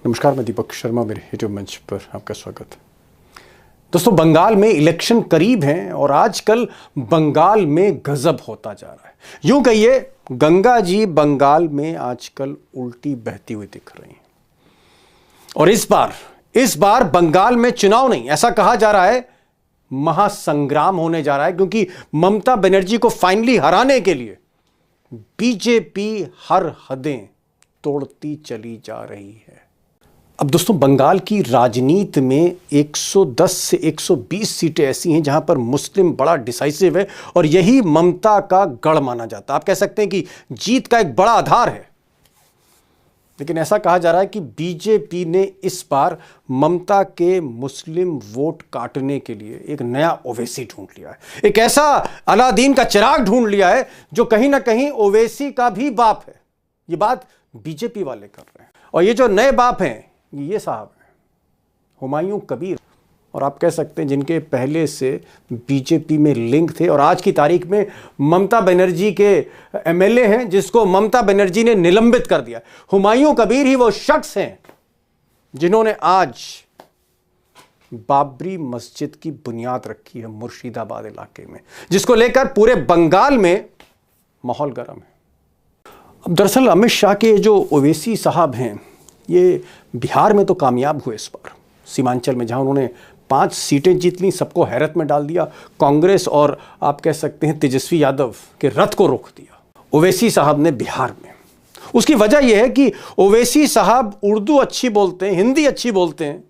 नमस्कार, मैं दीपक शर्मा, मेरे यूट्यूब मंच पर आपका स्वागत है। दोस्तों, बंगाल में इलेक्शन करीब हैं और आजकल बंगाल में गजब होता जा रहा है। यूं कहिए, गंगा जी बंगाल में आजकल उल्टी बहती हुई दिख रही हैं। और इस बार बंगाल में चुनाव नहीं, ऐसा कहा जा रहा है महासंग्राम होने जा रहा है, क्योंकि ममता बनर्जी को फाइनली हराने के लिए बीजेपी हर हदें तोड़ती चली जा रही है। अब दोस्तों, बंगाल की राजनीति में 110 से 120 सीटें ऐसी हैं जहां पर मुस्लिम बड़ा डिसाइसिव है और यही ममता का गढ़ माना जाता है। आप कह सकते हैं कि जीत का एक बड़ा आधार है। लेकिन ऐसा कहा जा रहा है कि बीजेपी ने इस बार ममता के मुस्लिम वोट काटने के लिए एक नया ओवैसी ढूंढ लिया है। एक ऐसा अलादीन का चिराग ढूंढ लिया है जो कहीं ना कहीं ओवैसी का भी बाप है। ये बात बीजेपी वाले कर रहे हैं। और ये जो नए बाप हैं, ये साहब हैं हुमायूं कबीर, और आप कह सकते हैं जिनके पहले से बीजेपी में लिंक थे और आज की तारीख में ममता बनर्जी के एमएलए हैं जिसको ममता बनर्जी ने निलंबित कर दिया। हुमायूं कबीर ही वो शख्स हैं जिन्होंने आज बाबरी मस्जिद की बुनियाद रखी है मुर्शिदाबाद इलाके में, जिसको लेकर पूरे बंगाल में माहौल गर्म है। अब दरअसल अमित शाह के जो ओवैसी साहब हैं, ये बिहार में तो कामयाब हुए इस बार, सीमांचल में, जहां उन्होंने 5 सीटें जीत ली, सबको हैरत में डाल दिया। कांग्रेस और आप कह सकते हैं तेजस्वी यादव के रथ को रोक दिया ओवैसी साहब ने बिहार में। उसकी वजह यह है कि ओवैसी साहब उर्दू अच्छी बोलते हैं, हिंदी अच्छी बोलते हैं,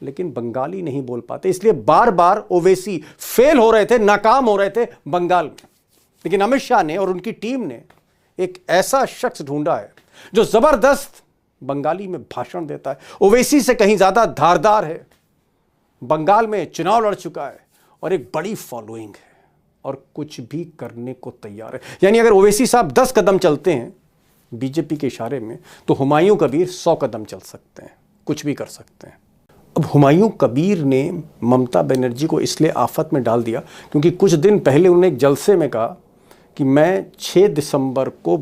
लेकिन बंगाली नहीं बोल पाते, इसलिए बार बार ओवैसी फेल हो रहे थे, नाकाम हो रहे थे बंगाल में। लेकिन अमित शाह ने और उनकी टीम ने एक ऐसा शख्स ढूंढा है जो जबरदस्त बंगाली में भाषण देता है, ओवैसी से कहीं ज्यादा धारदार है, बंगाल में चुनाव लड़ चुका है और एक बड़ी फॉलोइंग है और कुछ भी करने को तैयार है। यानी अगर ओवैसी साहब 10 कदम चलते हैं बीजेपी के इशारे में, तो हुमायूं कबीर 100 कदम चल सकते हैं, कुछ भी कर सकते हैं। अब हुमायूं कबीर ने ममता बनर्जी को इसलिए आफत में डाल दिया क्योंकि कुछ दिन पहले उन्होंने एक जलसे में कहा कि मैं 6 दिसंबर को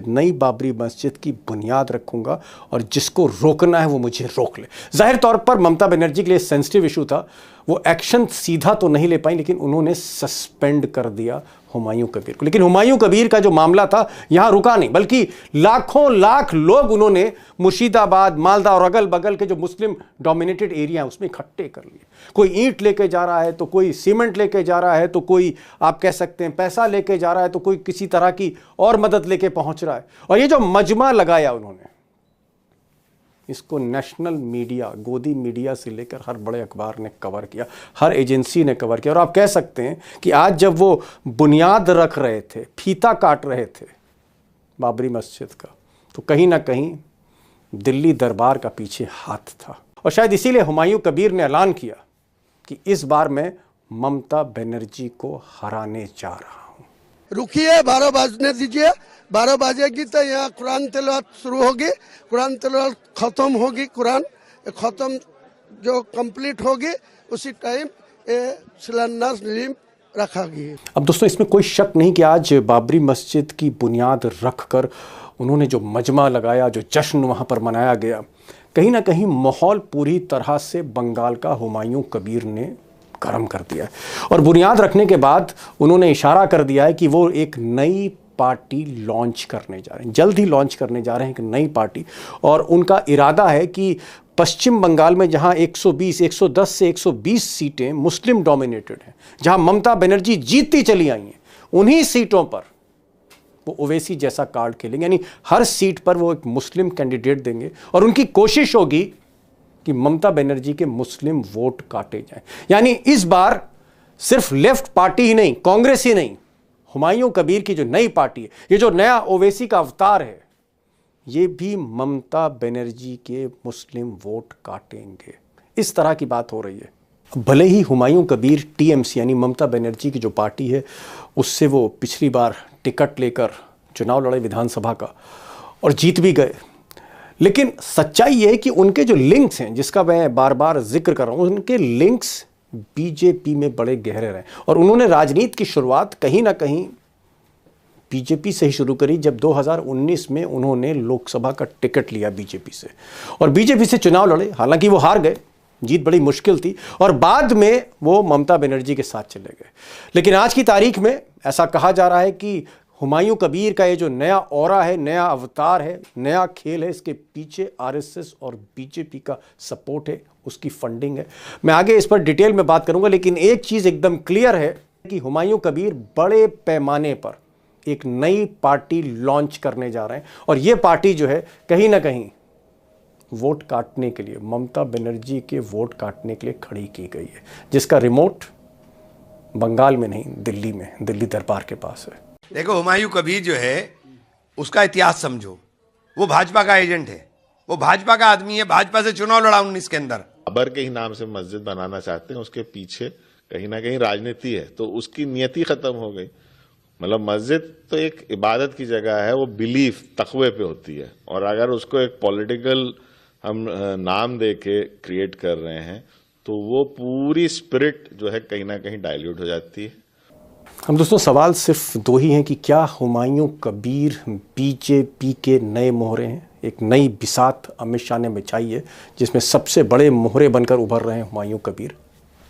नई बाबरी मस्जिद की बुनियाद रखूंगा और जिसको रोकना है वो मुझे रोक ले। जाहिर तौर पर ममता बनर्जी के लिए सेंसिटिव इशू था, वो एक्शन सीधा तो नहीं ले पाई, लेकिन उन्होंने सस्पेंड कर दिया हुमायूं कबीर को। लेकिन हुमायूं कबीर का जो मामला था यहां रुका नहीं, बल्कि लाखों लाख लोग उन्होंने मुर्शिदाबाद, मालदा और अगल बगल के जो मुस्लिम डोमिनेटेड एरिया है उसमें इकट्ठे कर लिए। कोई ईंट लेके जा रहा है, तो कोई सीमेंट लेके जा रहा है, तो कोई आप कह सकते हैं पैसा लेके जा रहा है, तो कोई किसी तरह की और मदद लेके पहुंच रहा है। और ये जो मजमा लगाया उन्होंने, इसको नेशनल मीडिया, गोदी मीडिया से लेकर हर बड़े अखबार ने कवर किया, हर एजेंसी ने कवर किया। और आप कह सकते हैं कि आज जब वो बुनियाद रख रहे थे, फीता काट रहे थे बाबरी मस्जिद का, तो कहीं ना कहीं दिल्ली दरबार का पीछे हाथ था। और शायद इसीलिए हुमायूं कबीर ने ऐलान किया कि इस बार मैं ममता बनर्जी को हराने जा रहा हूं। रुकिए, 12 बजने दीजिए। 12 बजेगी तो यहाँ कुरान तिलावत शुरू होगी, कुरान तिलावत खत्म होगी, कुरान खत्म जो कंप्लीट होगी उसी टाइम शिलान्यास रखा गया। अब दोस्तों, इसमें कोई शक नहीं कि आज बाबरी मस्जिद की बुनियाद रखकर उन्होंने जो मजमा लगाया, जो जश्न वहाँ पर मनाया गया, कहीं ना कहीं माहौल पूरी तरह से बंगाल का हुमायूं कबीर ने गर्म कर दिया है। और बुनियाद रखने के बाद उन्होंने इशारा कर दिया है कि वो एक नई पार्टी लॉन्च करने जा रहे हैं, जल्द ही लॉन्च करने जा रहे हैं एक नई पार्टी। और उनका इरादा है कि पश्चिम बंगाल में जहां 110 से 120 सीटें मुस्लिम डोमिनेटेड हैं, जहां ममता बनर्जी जीतती चली आई हैं, उन्हीं सीटों पर वो ओवैसी जैसा कार्ड खेलेंगे। यानी हर सीट पर वो एक मुस्लिम कैंडिडेट देंगे और उनकी कोशिश होगी कि ममता बनर्जी के मुस्लिम वोट काटे जाएं। यानी इस बार सिर्फ लेफ्ट पार्टी ही नहीं, कांग्रेस ही नहीं, हुमायूं कबीर की जो नई पार्टी है, ये जो नया ओवैसी का अवतार है, ये भी ममता बनर्जी के मुस्लिम वोट काटेंगे। इस तरह की बात हो रही है। भले ही हुमायूं कबीर टीएमसी यानी ममता बनर्जी की जो पार्टी है उससे वो पिछली बार टिकट लेकर चुनाव लड़े विधानसभा का और जीत भी गए, लेकिन सच्चाई ये है कि उनके जो लिंक्स हैं, जिसका मैं बार बार जिक्र कर रहा हूं, उनके लिंक्स बीजेपी में बड़े गहरे रहे और उन्होंने राजनीति की शुरुआत कहीं ना कहीं बीजेपी से ही शुरू करी, जब 2019 में उन्होंने लोकसभा का टिकट लिया बीजेपी से और बीजेपी से चुनाव लड़े। हालांकि वो हार गए, जीत बड़ी मुश्किल थी और बाद में वो ममता बनर्जी के साथ चले गए। लेकिन आज की तारीख में ऐसा कहा जा रहा है कि हुमायूं कबीर का ये जो नया ऑरा है, नया अवतार है, नया खेल है, इसके पीछे आरएसएस और बीजेपी का सपोर्ट है, उसकी फंडिंग है। मैं आगे इस पर डिटेल में बात करूंगा, लेकिन एक चीज़ एकदम क्लियर है कि हुमायूं कबीर बड़े पैमाने पर एक नई पार्टी लॉन्च करने जा रहे हैं और ये पार्टी जो है कहीं ना कहीं वोट काटने के लिए, ममता बनर्जी के वोट काटने के लिए खड़ी की गई है, जिसका रिमोट बंगाल में नहीं, दिल्ली में, दिल्ली दरबार के पास है। देखो, हुमायूं कबीर जो है उसका इतिहास समझो। वो भाजपा का एजेंट है, वो भाजपा का आदमी है, भाजपा से चुनाव लड़ा 19 के अंदर। बाबर के ही नाम से मस्जिद बनाना चाहते हैं, उसके पीछे कहीं ना कहीं राजनीति है, तो उसकी नियति खत्म हो गई। मतलब मस्जिद तो एक इबादत की जगह है, वो बिलीफ तकवे पे होती है, और अगर उसको एक पॉलिटिकल हम नाम दे के क्रिएट कर रहे हैं तो वो पूरी स्पिरिट जो है कहीं ना कहीं डाइल्यूट हो जाती है। हम दोस्तों, सवाल सिर्फ दो ही हैं कि क्या हुमायूं कबीर बीजेपी के नए मोहरे हैं। एक नई बिसात अमित शाह ने बिछाई है, जिसमें सबसे बड़े मोहरे बनकर उभर रहे हैं हुमायूं कबीर,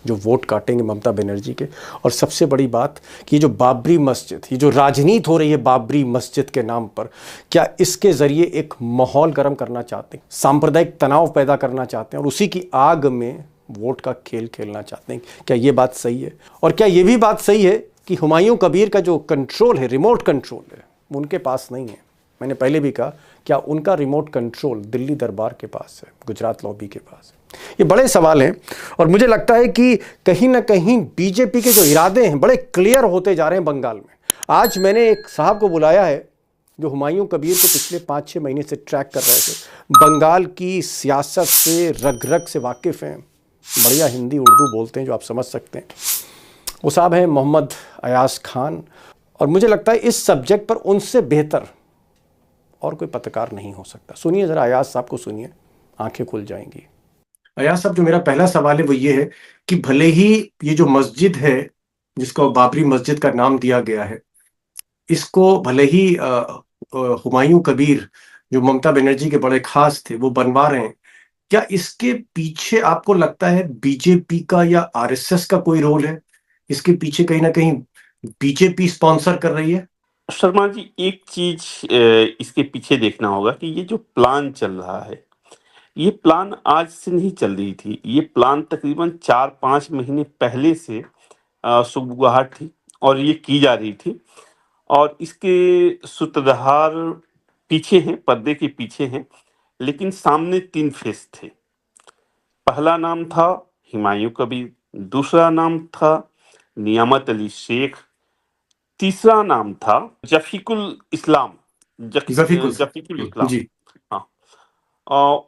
जो वोट काटेंगे ममता बनर्जी के। और सबसे बड़ी बात कि ये जो बाबरी मस्जिद, ये जो राजनीति हो रही है बाबरी मस्जिद के नाम पर, क्या इसके ज़रिए एक माहौल गर्म करना चाहते हैं, सांप्रदायिक तनाव पैदा करना चाहते हैं और उसी की आग में वोट का खेल खेलना चाहते हैं? क्या ये बात सही है? और क्या ये भी बात सही है कि हुमायूं कबीर का जो कंट्रोल है, रिमोट कंट्रोल है, उनके पास नहीं है? मैंने पहले भी कहा, क्या उनका रिमोट कंट्रोल दिल्ली दरबार के पास है, गुजरात लॉबी के पास है? ये बड़े सवाल हैं और मुझे लगता है कि कहीं ना कहीं बीजेपी के जो इरादे हैं बड़े क्लियर होते जा रहे हैं बंगाल में। आज मैंने एक साहब को बुलाया है जो हुमायूं कबीर को पिछले 5-6 महीने से ट्रैक कर रहे थे, बंगाल की सियासत से रग रग से वाकिफ़ हैं, बढ़िया हिंदी उर्दू बोलते हैं जो आप समझ सकते हैं। वो साहब हैं मोहम्मद अयाज खान, और मुझे लगता है इस सब्जेक्ट पर उनसे बेहतर और कोई पत्रकार नहीं हो सकता। सुनिए ज़रा, अयाज साहब को सुनिए, आंखें खुल जाएंगी। अयाज साहब, जो मेरा पहला सवाल है वो ये है कि भले ही ये जो मस्जिद है जिसको बाबरी मस्जिद का नाम दिया गया है, इसको भले ही हुमायूं कबीर जो ममता बनर्जी के बड़े खास थे वो बनवा रहे हैं, क्या इसके पीछे आपको लगता है बीजेपी का या आरएसएस का कोई रोल है? इसके पीछे कहीं ना कहीं बीजेपी स्पॉन्सर कर रही है? शर्मा जी, एक चीज इसके पीछे देखना होगा कि ये जो प्लान चल रहा है, ये प्लान आज से नहीं चल रही थी। ये प्लान तकरीबन 4-5 महीने पहले से सुगबुगाहट थी और ये की जा रही थी, और इसके सूत्रधार पीछे हैं, पर्दे के पीछे हैं, लेकिन सामने 3 फेस थे। पहला नाम था हुमायूं कबीर, दूसरा नाम था नियामत अली शेख, तीसरा नाम था जफीकुल इस्लाम, जफीकुल इस्लाम। जी। हाँ,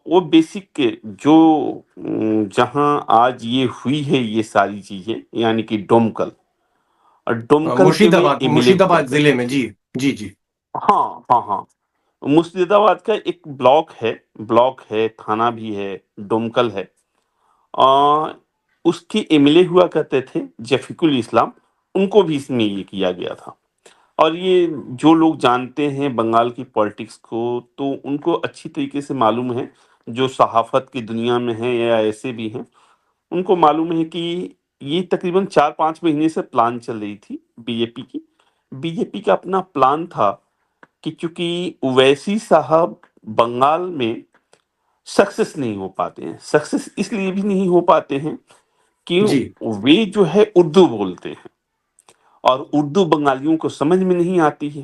वो बेसिक जो जहां आज ये हुई है ये सारी चीजें, यानी कि डोमकल, और डोमकल मुर्शिदाबाद जिले में। जी जी जी। हाँ हाँ हाँ, मुर्शिदाबाद का एक ब्लॉक है, थाना भी है, डोमकल है। उसके एमएलए हुआ करते थे जफीकुल इस्लाम, उनको भी इसमें ये किया गया था। और ये जो लोग जानते हैं बंगाल की पॉलिटिक्स को, तो उनको अच्छी तरीके से मालूम है, जो सहाफत की दुनिया में है या ऐसे भी हैं, उनको मालूम है कि ये तकरीबन 4-5 महीने से प्लान चल रही थी बीजेपी की। बीजेपी का अपना प्लान था कि चूंकि ओवैसी साहब बंगाल में सक्सेस नहीं हो पाते हैं, सक्सेस इसलिए भी नहीं हो पाते हैं कि वे जो है उर्दू बोलते हैं और उर्दू बंगालियों को समझ में नहीं आती है।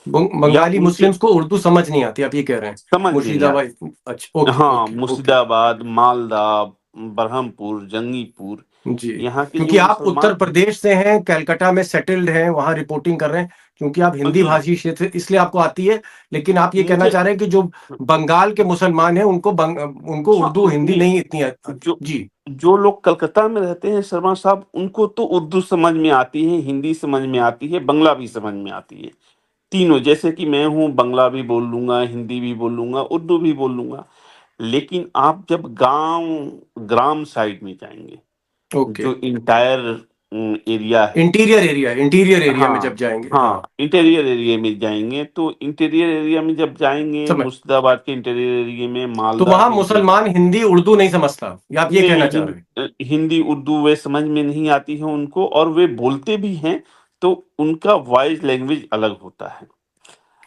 बंगाली मुस्लिम्स को उर्दू समझ नहीं आती, आप ये कह रहे हैं? समझ मुर्शिदाबाद, अच्छा, हाँ, मुर्शिदाबाद, मालदा, बरहमपुर, जंगीपुर, जी। यहाँ के क्योंकि आप उत्तर प्रदेश से हैं, कलकत्ता में सेटल्ड हैं, वहां रिपोर्टिंग कर रहे हैं, क्योंकि आप हिंदी भाषी क्षेत्र, इसलिए आपको आती है। लेकिन आप ये कहना चाह रहे हैं कि जो बंगाल के मुसलमान हैं उनको उर्दू हिंदी नहीं इतनी आती। जी। जो लोग कलकत्ता में रहते हैं शर्मा साहब, उनको तो उर्दू समझ में आती है, हिंदी समझ में आती है, बंगला भी समझ में आती है, तीनों। जैसे कि मैं हूँ, बंगला भी बोल लूंगा, हिंदी भी बोल लूंगा, उर्दू भी बोल लूंगा। लेकिन आप जब ग्राम साइड में जाएंगे, जो इंटायर एरिया है। इंटीरियर एरिया में जब हाँ, जाएंगे, हाँ, हाँ, इंटीरियर एरिया में जाएँगे, तो इंटीरियर एरिया में जब जाएँगे, समझ। मुर्शिदाबाद के इंटीरियर एरिया में, तो मालदा वहां के इंटीरियर, मुसलमान हिंदी उर्दू नहीं समझता, या आप ये कहना नहीं, चाह रहे हैं? हिंदी, उर्दू वे समझ में नहीं आती है उनको, और वे बोलते भी हैं, तो उनका वॉइस लैंग्वेज अलग होता है।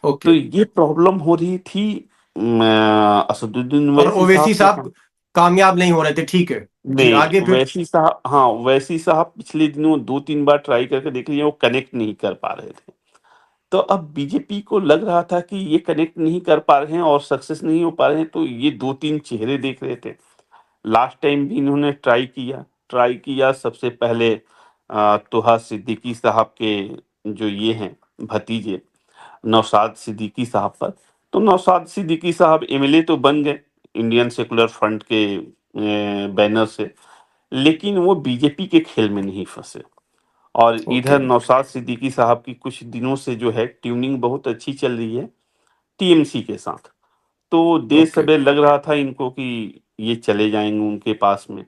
तो ओके। ये प्रॉब्लम हो रही थी असदुद्दीन और ओवैसी ओवैसी साहब के साहब साथ। कामयाब नहीं हो रहे थे, ठीक है जी, नहीं, आगे फिर? ओवैसी साहब, हाँ, ओवैसी साहब पिछले दिनों 2-3 बार ट्राई करके देख लिए, वो कनेक्ट नहीं कर पा रहे थे। तो अब बीजेपी को लग रहा था कि ये कनेक्ट नहीं कर पा रहे हैं और सक्सेस नहीं हो पा रहे हैं, तो ये 2-3 चेहरे देख रहे थे। लास्ट टाइम भी इन्होंने ट्राई किया सबसे पहले तोहा सिद्दीकी साहब के जो ये हैं भतीजे, नौशाद सिद्दीकी साहब पर। तो नौशाद सिद्दीकी साहब एमएलए तो बन गए इंडियन सेकुलर फ्रंट के बैनर से, लेकिन वो बीजेपी के खेल में नहीं फँसे। और ओके। इधर नौशाद सिद्दीकी साहब की कुछ दिनों से जो है ट्यूनिंग बहुत अच्छी चल रही है टीएमसी के साथ। तो देश ओके। सबे लग रहा था इनको कि ये चले जाएँगे उनके पास में।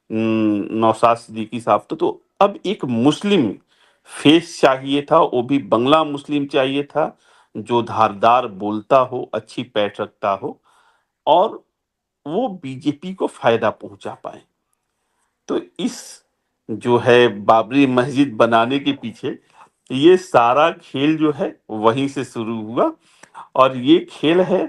नौशाद सिद्दीकी साहब तो अब एक मुस्लिम फेस चाहिए था, वो भी बंगला मुस्लिम चाहिए था, जो धारदार बोलता हो, अच्छी पैठ रखता हो, और वो बीजेपी को फ़ायदा पहुँचा पाए। तो इस जो है बाबरी मस्जिद बनाने के पीछे ये सारा खेल जो है वहीं से शुरू हुआ, और ये खेल है,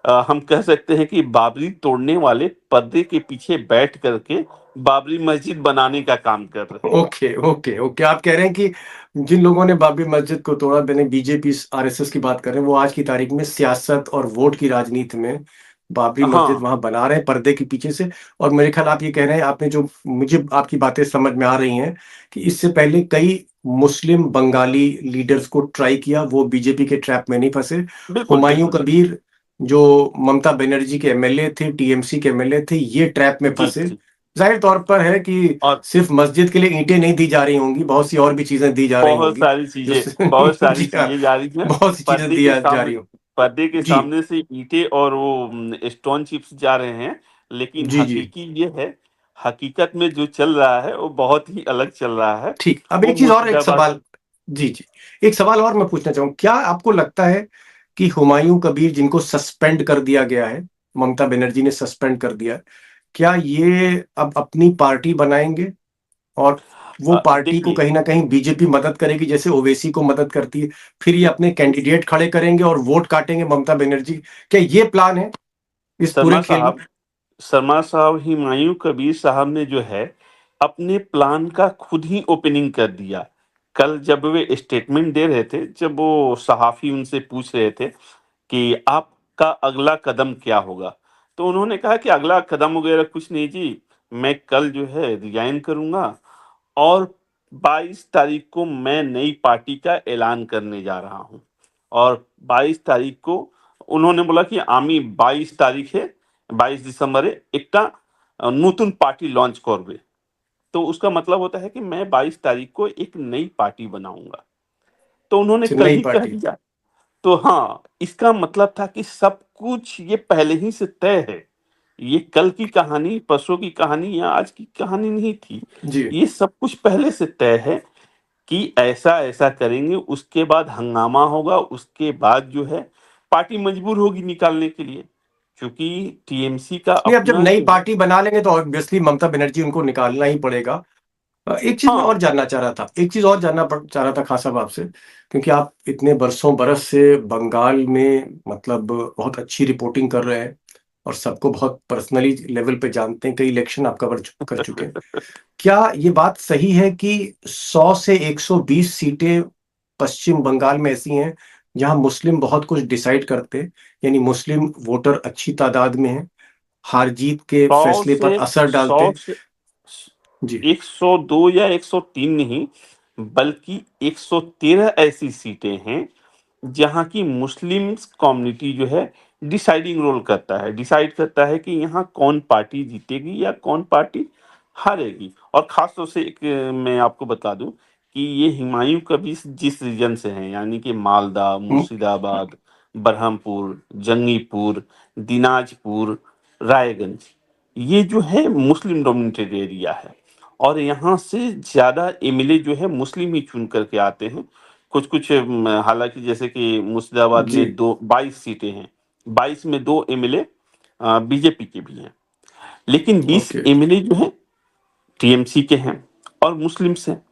हम कह सकते हैं कि बाबरी तोड़ने वाले पर्दे के पीछे बैठ करके बाबरी मस्जिद बनाने का काम कर रहे हैं। ओके। ओके। ओके। आप कह रहे हैं कि जिन लोगों ने बाबरी मस्जिद को तोड़ा, मैंने बीजेपी आरएसएस की बात कर रहे हैं, वो आज की तारीख में सियासत और वोट की राजनीति में बाबरी मस्जिद हाँ, वहां बना रहे हैं पर्दे के पीछे से। और मेरे ख्याल आप ये कह रहे हैं, आपने जो मुझे आपकी बातें समझ में आ रही हैं कि इससे पहले कई मुस्लिम बंगाली लीडर्स को ट्राई किया, वो बीजेपी के ट्रैप में नहीं फंसे। बिल्कुल, हुमायूं बिल्कुल। कबीर जो ममता बनर्जी के एमएलए थे, टीएमसी के एमएलए थे, ये ट्रैप में जी, फंसे। जी। जाहिर तौर पर है कि और सिर्फ मस्जिद के लिए ईंटें नहीं दी जा रही होंगी, बहुत सी और भी चीजें दी जा रही बहुत होंगी सारी जो चीज़ें बहुत सारी जी हाँ, चीज़ें जा रही हैं। बहुत सी चीजें पर्दे दी के जा सामने रही हो। पर्दे के जी। सामने से ईंटें और वो स्टोन चिप्स जा रहे हैं, लेकिन जी। जी। हकीकत में जो चल रहा है वो बहुत ही अलग चल रहा है। ठीक। अब वो एक चीज और, एक मुर्शिदाबाद। सवाल। जी जी। एक सवाल और मैं पूछना चाहूँ, क्या आपको लगता है कि हुमायूं कबीर जिनको सस्पेंड कर दिया गया है, ममता बनर्जी ने सस्पेंड कर दिया है, क्या ये अब अपनी पार्टी बनाएंगे और वो पार्टी को देखिए, कहीं ना कहीं बीजेपी मदद करेगी जैसे ओवैसी को मदद करती है, फिर ये अपने कैंडिडेट खड़े करेंगे और वोट काटेंगे ममता बनर्जी? क्या ये प्लान है इस पूरे शर्मा खेल में? साहब शर्मा साहब हुमायूं कबीर साहब ने जो है अपने प्लान का खुद ही ओपनिंग कर दिया। कल जब वे स्टेटमेंट दे रहे थे, जब वो सहाफ़ी उनसे पूछ रहे थे कि आपका अगला कदम क्या होगा? तो उन्होंने कहा कि अगला कदम वगैरह कुछ नहीं जी, मैं कल जो है रिज़ाइन करूँगा, और 22 तारीख को मैं नई पार्टी का ऐलान करने जा रहा हूँ। और 22 तारीख को उन्होंने बोला कि आमी 22 तारीख है, 22 दिसंबर है, একটা নতুন पार्टी लॉन्च করবে। तो उसका मतलब होता है कि मैं 22 तारीख को एक नई पार्टी बनाऊँगा। तो उन्होंने से कल नई ही कह पार्टी? दिया। तो हाँ, इसका मतलब था कि सब कुछ ये पहले ही से तय है। ये कल की कहानी, परसों की कहानी या आज की कहानी नहीं थी। जी। ये सब कुछ पहले से तय है कि ऐसा-ऐसा करेंगे, उसके बाद हंगामा होगा, उसके बाद जो है पार्टी मजबूर होगी निकालने के लिए। क्योंकि टीएमसी का नहीं, अब जब अपना नई जो है। पार्टी बना लेंगे तो ऑब्वियसली ममता बनर्जी उनको निकालना ही पड़ेगा। एक चीज मैं हाँ, और जानना चाह रहा था, एक चीज और चाह रहा था खान साहब आपसे, क्योंकि आप इतने बरसों बरस से बंगाल में मतलब बहुत अच्छी रिपोर्टिंग कर रहे हैं और सबको बहुत पर्सनली लेवल पे जानते हैं, कई इलेक्शन आप कवर कर चुके हैं। क्या ये बात सही है कि 100 से 120 सीटें पश्चिम बंगाल में ऐसी हैं जहां मुस्लिम बहुत कुछ डिसाइड करते हैं, यानी मुस्लिम वोटर अच्छी तादाद में है, हार जीत के 100 फैसले पर से असर डालते 100 हैं? से जी। 102 या 103 नहीं, बल्कि 113 ऐसी सीटें हैं जहाँ की मुस्लिम्स कम्युनिटी जो है डिसाइड करता है कि यहाँ कौन पार्टी जीतेगी या कौन पार्टी हारेगी। और खास तौर से एक मैं आपको बता दूं कि ये हुमायूं कबीर जिस रीजन से हैं, यानी कि मालदा, हम्म। मुर्शिदाबाद, बरहमपुर, जंगीपुर, दिनाजपुर, रायगंज, ये जो है मुस्लिम डोमिनेटेड एरिया है। और यहाँ से ज़्यादा एमएलए जो है मुस्लिम ही चुन करके आते हैं। कुछ-कुछ हालाँकि जैसे कि मुर्शिदाबाद जी। में 22 सीटें हैं, 22 में 2 एमएलए बीजेपी के भी हैं। लेकिन 20 ओके। एमएलए जो हैं टीएमसी के हैं और मुस्लिम्स हैं।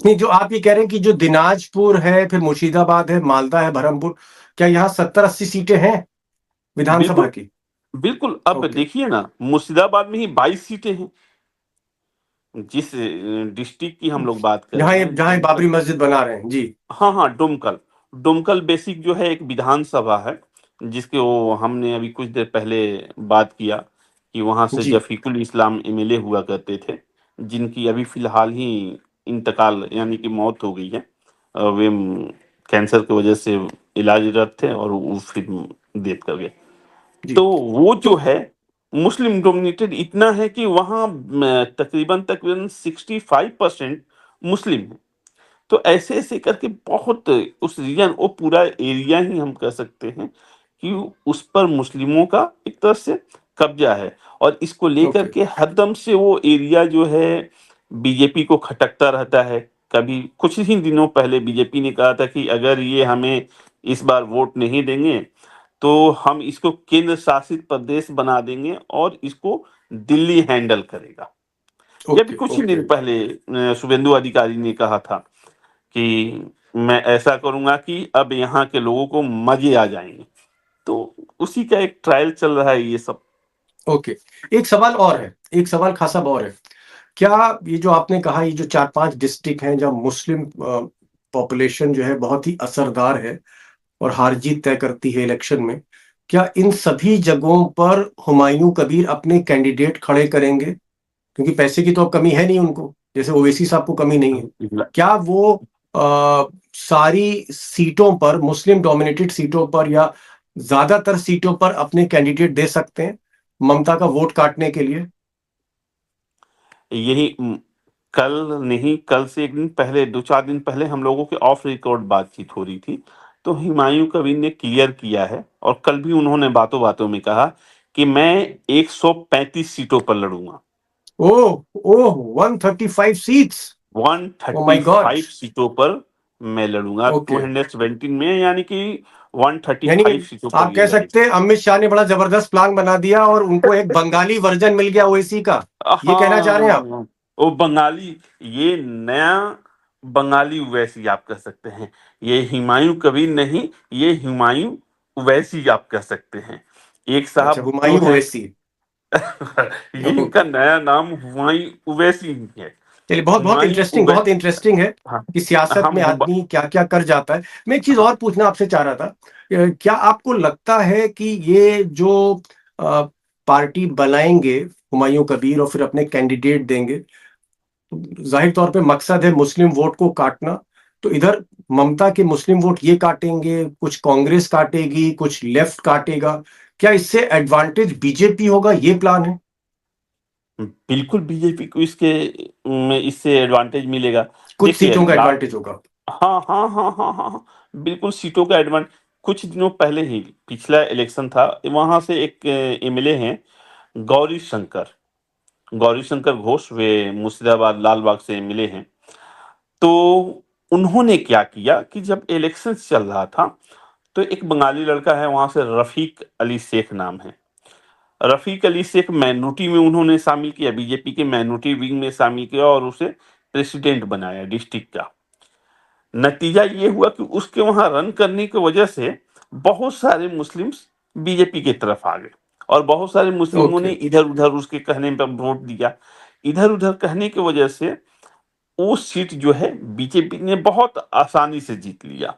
नहीं, जो आप ये कह रहे हैं कि जो दिनाजपुर है, फिर मुर्शिदाबाद है, मालदा है, बरहमपुर, क्या यहाँ 70-80 सीटें हैं विधानसभा बिल्कुल, की? बिल्कुल। अब ओके। देखिए ना, मुर्शिदाबाद में ही 22 सीटें हैं। जिस डिस्ट्रिक्ट की हम लोग बात कर रहे हैं, जहाँ ये डुमकल। बाबरी मस्जिद बना रहे हैं। जी। हाँ, हाँ, डुमकल। डुमकल बेसिक जो है एक विधानसभा है, जिसके वो हमने अभी कुछ देर पहले बात किया कि वहाँ से जी। जफ़ीकुल इस्लाम एमएलए हुआ करते थे, जिनकी अभी फ़िलहाल ही इंतकाल यानी कि मौत हो गई है। वे कैंसर की वजह से इलाजरत थे और वो फिर डेथ कर गए। जी। तो वो जो तो है मुस्लिम डोमिनेटेड इतना है कि वहाँ तकरीबन 65% मुस्लिम हैं। तो ऐसे-ऐसे करके बहुत उस रीजन वो पूरा एरिया ही हम कह सकते हैं कि उस पर मुस्लिमों का एक तरह से कब्ज़ा है और इसको लेकर ओके। के हरदम से वो एरिया जो है बीजेपी को खटकता रहता है। कभी कुछ ही दिनों पहले बीजेपी ने कहा था कि अगर ये हमें इस बार वोट नहीं देंगे, तो हम इसको केंद्र शासित प्रदेश बना देंगे और इसको दिल्ली हैंडल करेगा। ये भी ओके। कुछ ही ओके। दिन पहले शुभेंदु अधिकारी ने कहा था कि मैं ऐसा करूँगा कि अब यहाँ के लोगों को मज़े आ जाएँगे। तो उसी का एक ट्रायल चल रहा है ये सब। ओके। एक सवाल और है, एक सवाल खासा और है। क्या ये जो आपने कहा, ये जो 4-5 डिस्ट्रिक्ट हैं जहाँ मुस्लिम पॉपुलेशन जो है बहुत ही असरदार है और हार-जीत तय करती है इलेक्शन में, क्या इन सभी जगहों पर हुमायूं कबीर अपने कैंडिडेट खड़े करेंगे? क्योंकि पैसे की तो अब कमी है नहीं उनको, जैसे ओवैसी साहब को कमी नहीं है। क्या वो सारी सीटों पर, मुस्लिम डोमिनेटेड सीटों पर या ज्यादातर सीटों पर अपने कैंडिडेट दे सकते हैं ममता का वोट काटने के लिए? यही कल नहीं, कल से 1 दिन पहले 2-4 दिन पहले हम लोगों की ऑफ रिकॉर्ड बातचीत हो रही थी। तो हुमायूं कबीर ने क्लियर किया है और कल भी उन्होंने बातों-बातों में कहा कि मैं 135 सीटों पर लड़ूँगा। ओह! ओह! 135 सीट्स! Oh my God! 135 सीटों पर मैं लड़ूँगा। ओके। 217 में यानी कि यानी 135 सीटों पर आप ये कह लड़ेंगे। सकते हैं अमित शाह ने बड़ा जबरदस्त प्लान बना दिया और उनको एक बंगाली वर्जन मिल गया ओवैसी का। ये कहना चाह रहे हैं आप? हाँ, वो बंगाली ये नया बंगाली उवैसी आप कह सकते हैं। ये हुमायूं कबीर नहीं, ये हुमायूं उवैसी आप कह सकते हैं। एक अच्छा, साहब जो हुमायूं हैं ओवैसी। ये इनका नया नाम हुमायूं उवैसी ही है। चलिए, बहुत हुमायूं बहुत उवैसी। इंटरेस्टिंग है हाँ, कि सियासत हम में हुमा आदमी क्या-क्या कर जाता है। मैं एक चीज़ हाँ, और पूछना आपसे चाह रहा था। क्या आपको लगता है कि ये जो अ, पार्टी बनाएँगे हुमायूं कबीर और फिर अपने कैंडिडेट देंगे, ज़ाहिर तौर पे मकसद है मुस्लिम वोट को काटना, तो इधर ममता के मुस्लिम वोट ये काटेंगे, कुछ कांग्रेस काटेगी, कुछ लेफ्ट काटेगा। क्या इससे एडवांटेज बीजेपी होगा, ये प्लान है? बिल्कुल बीजेपी को इससे एडवांटेज मिलेगा। कुछ देखिए सीटों का ला एडवांटेज होगा। हाँ, हाँ, हाँ, हाँ, हाँ, हाँ। बिल्कुल सीटों का कुछ दिनों पहले ही पिछला इलेक्शन था, वहाँ से एक एमएलए हैं गौरी शंकर घोष, वे मुर्शिदाबाद लालबाग से एमएलए हैं। तो उन्होंने क्या किया कि जब इलेक्शन चल रहा था, तो एक बंगाली लड़का है वहाँ से रफ़ीक अली शेख नाम है। रफ़ीक अली शेख माइनॉरिटी में उन्होंने शामिल किया, बीजेपी के माइनॉरिटी विंग में शामिल किया और उसे प्रेसिडेंट बनाया डिस्ट्रिक्ट का। नतीजा ये हुआ कि उसके वहां रन करने की वजह से बहुत सारे मुस्लिम्स बीजेपी की तरफ आ गए और बहुत सारे मुस्लिमों ने ओके। इधर-उधर उसके कहने पर वोट दिया। इधर-उधर कहने की वजह से वो सीट जो है बीजेपी ने बहुत आसानी से जीत लिया।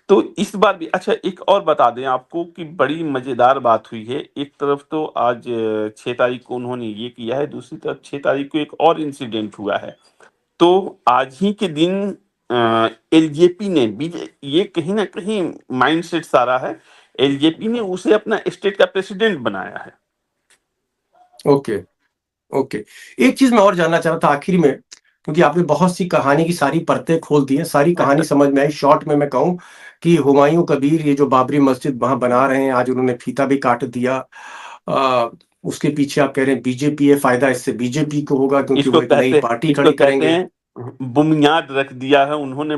तो इस बार भी अच्छा एक और बता दें आपको कि बड़ी मज़ेदार बात हुई है। एक तरफ तो आज 6 तारीख को उन्होंने ये किया है, दूसरी तरफ 6 तारीख को एक और इंसिडेंट हुआ है। तो आज ही के दिन एलजेपी ने बीजे ये कहीं न कहीं माइंडसेट सारा है, एलजेपी ने उसे अपना स्टेट का प्रेसिडेंट बनाया है। ओके। ओके। एक चीज मैं और जानना चाह रहा था आखिर में, क्योंकि आपने बहुत सी कहानी की सारी परतें खोल दी हैं, सारी कहानी समझ में आई। शॉर्ट में मैं कहूं कि हुमायूं कबीर ये जो बाबरी मस्जिद वहां बना रहे हैं, आज उन्होंने फीता भी काट दिया। उसके पीछे आप कह रहे हैं बीजेपी है, फायदा इससे बीजेपी को होगा क्योंकि वो एक नई पार्टी इसको खड़ी कहते करेंगे। हैं बुनियाद रख दिया है उन्होंने,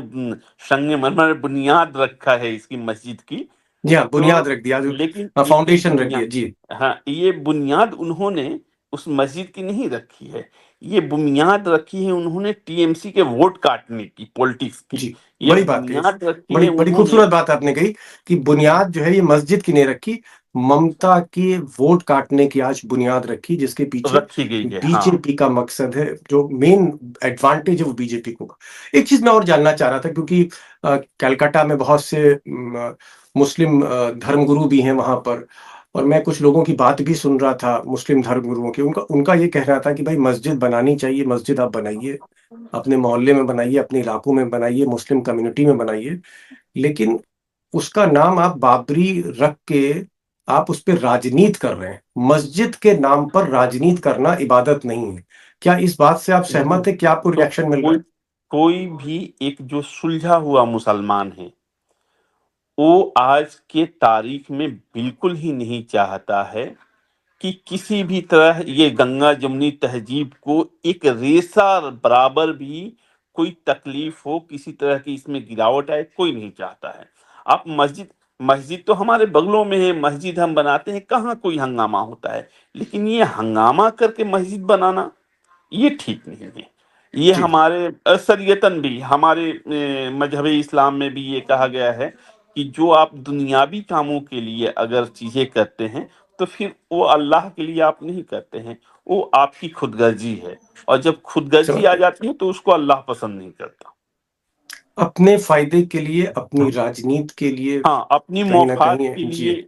संगमरमर बुनियाद रखा है इसकी मस्जिद की। जी हाँ, तो बुनियाद रख दिया, जो लेकिन ये फाउंडेशन रखी है बुनियाद, जी। हाँ, ये बुनियाद उन्होंने उस मस्जिद की नहीं रखी है, ये बुनियाद रखी है उन्होंने टीएमसी के वोट काटने की, पॉलिटिक्स की। जी, ये बड़ी बात कही, बुनियाद रखी बड़ी है बड़ी उन्होंने। खूबसूरत बात आपने कही कि बुनियाद जो है ये मस्जिद की नहीं रखी, ममता के वोट काटने की आज बुनियाद रखी, जिसके पीछे रखी गई है, हाँ। बीजेपी का मकसद है, जो मेन एडवांटेज है वो बीजेपी को। एक चीज मैं और जानना चाह रहा था, क्योंकि कलकत्ता में बहुत से मुस्लिम धर्मगुरु भी हैं वहां पर, और मैं कुछ लोगों की बात भी सुन रहा था मुस्लिम धर्मगुरुओं की, उनका उनका ये कहना था कि भाई मस्जिद बनानी चाहिए, मस्जिद आप बनाइए, अपने मोहल्ले में बनाइए, अपने इलाकों में बनाइए, मुस्लिम कम्युनिटी में बनाइए, लेकिन उसका नाम आप बाबरी रख के आप उस पर राजनीति कर रहे हैं। मस्जिद के नाम पर राजनीति करना इबादत नहीं है। क्या इस बात से आप सहमत है? क्या आपको तो रिएक्शन मिल रहा कोई है? कोई भी एक जो सुलझा हुआ मुसलमान है, वो आज के तारीख में बिल्कुल ही नहीं चाहता है कि किसी भी तरह ये गंगा जमुनी तहजीब को एक रेसा बराबर भी कोई तकलीफ हो, किसी तरह की इसमें गिरावट आए, कोई नहीं चाहता है। आप मस्जिद मस्जिद तो हमारे बगलों में है, मस्जिद हम बनाते हैं, कहाँ कोई हंगामा होता है, लेकिन ये हंगामा करके मस्जिद बनाना ये ठीक नहीं है। ये जी, हमारे शरीयतन भी, हमारे मजहब इस्लाम में भी ये कहा गया है कि जो आप दुनियावी कामों के लिए अगर चीजें करते हैं, तो फिर वो अल्लाह के लिए आप नहीं करते हैं, वो आपकी खुदगर्जी है, और जब खुदगर्जी समझ आ गए। जाती है तो उसको अल्लाह पसंद नहीं करता। अपने फायदे के लिए, अपनी राजनीति के लिए हाँ, अपनी कहीं ना मौफात कहीं, के जी, लिए।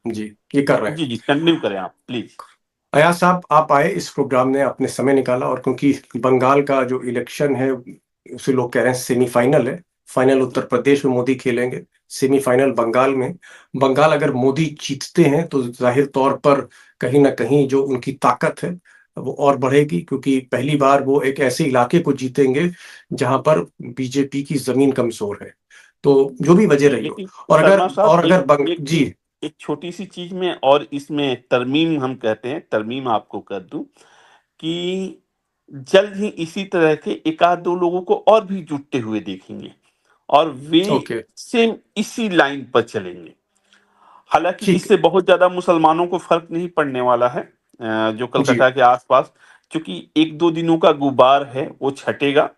जी, ये कर रहे हैं। जी जी, कंटिन्यू करें आप प्लीज। अयाज साहब, आप आए इस प्रोग्राम में, आपने समय निकाला, और क्योंकि बंगाल का जो इलेक्शन है उसे लोग कह रहे हैं सेमीफाइनल है, फाइनल उत्तर प्रदेश में मोदी खेलेंगे, सेमीफाइनल बंगाल में। बंगाल अगर मोदी जीतते हैं तो जाहिर तौर पर कहीं ना कहीं जो उनकी ताकत है वो और बढ़ेगी, क्योंकि पहली बार वो एक ऐसे इलाके को जीतेंगे जहां पर बीजेपी की जमीन कमजोर है। तो जो भी वजह रही हो, लेकिन और शर्मा साहब, अगर एक जी, एक छोटी सी चीज में, और इसमें तरमीम हम कहते हैं, तरमीम आपको कर दूं कि जल्द ही इसी तरह के एक आध दो लोगों को और भी जुटते हुए देखेंगे, और वे ओके, सेम इसी लाइन पर चलेंगे। हालांकि ठीक, इससे बहुत ज्यादा मुसलमानों को फर्क नहीं पड़ने वाला है, जो जी, कलकत्ता के आसपास, क्योंकि एक दो दिनों का गुबार है, वो छटेगा।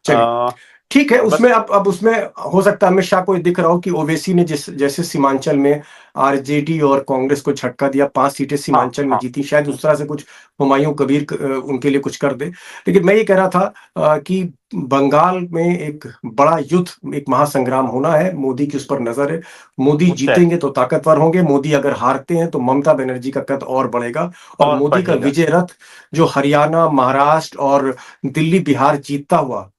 चलिए, अ, ठीक है। उसमें बस, अब उसमें हो सकता है अमित शाह को ये दिख रहा हो कि ओवैसी ने जिस जैसे सीमांचल में आरजेडी और कांग्रेस को झटका दिया, 5 सीटें हाँ सीमांचल में हाँ। जीती, शायद उस तरह से कुछ हुमायूं कबीर उनके लिए कुछ कर दे। लेकिन मैं ये कह रहा था कि बंगाल में एक बड़ा युद्ध, एक महासंग्राम होना है, मोदी की उस पर नजर है। मोदी मुतहद जीतेंगे तो ताकतवर होंगे, मोदी अगर हारते हैं तो ममता बनर्जी का कद और बढ़ेगा, और और मोदी का बढ़ेगा। विजय रथ जो हरियाणा, महाराष्ट्र और दिल्ली बिहार जीतता हुआ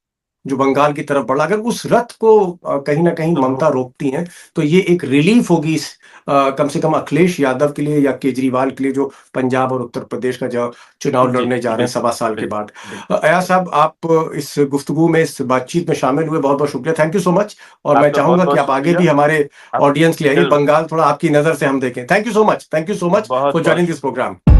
जो बंगाल की तरफ बढ़ा, अगर उस रथ को कहीं ना कहीं तो ममता रोकती हैं तो ये एक रिलीफ होगी इस कम से कम अखिलेश यादव के लिए या केजरीवाल के लिए, जो पंजाब और उत्तर प्रदेश का जो चुनाव जी, लड़ने जा रहे हैं बिल्कुल 1.25 साल के बाद। बिल्कुल बिल्कुल अयाज बिल्कुल। साहब, आप इस गुफ्तगू में, इस बातचीत में शामिल हुए, बहुत बहुत शुक्रिया, थैंक यू सो मच। और मैं आपका बहुत चाहूंगा कि बहुत आप आगे शुक्रिया। भी हमारे आप ऑडियंस के लिए आइए, जरूर, बंगाल थोड़ा आपकी नजर से हम देखें। Thank you so much, thank you so much बहुत फॉर बहुत ज्वाइनिंग दिस शुक्रिया। प्रोग्राम।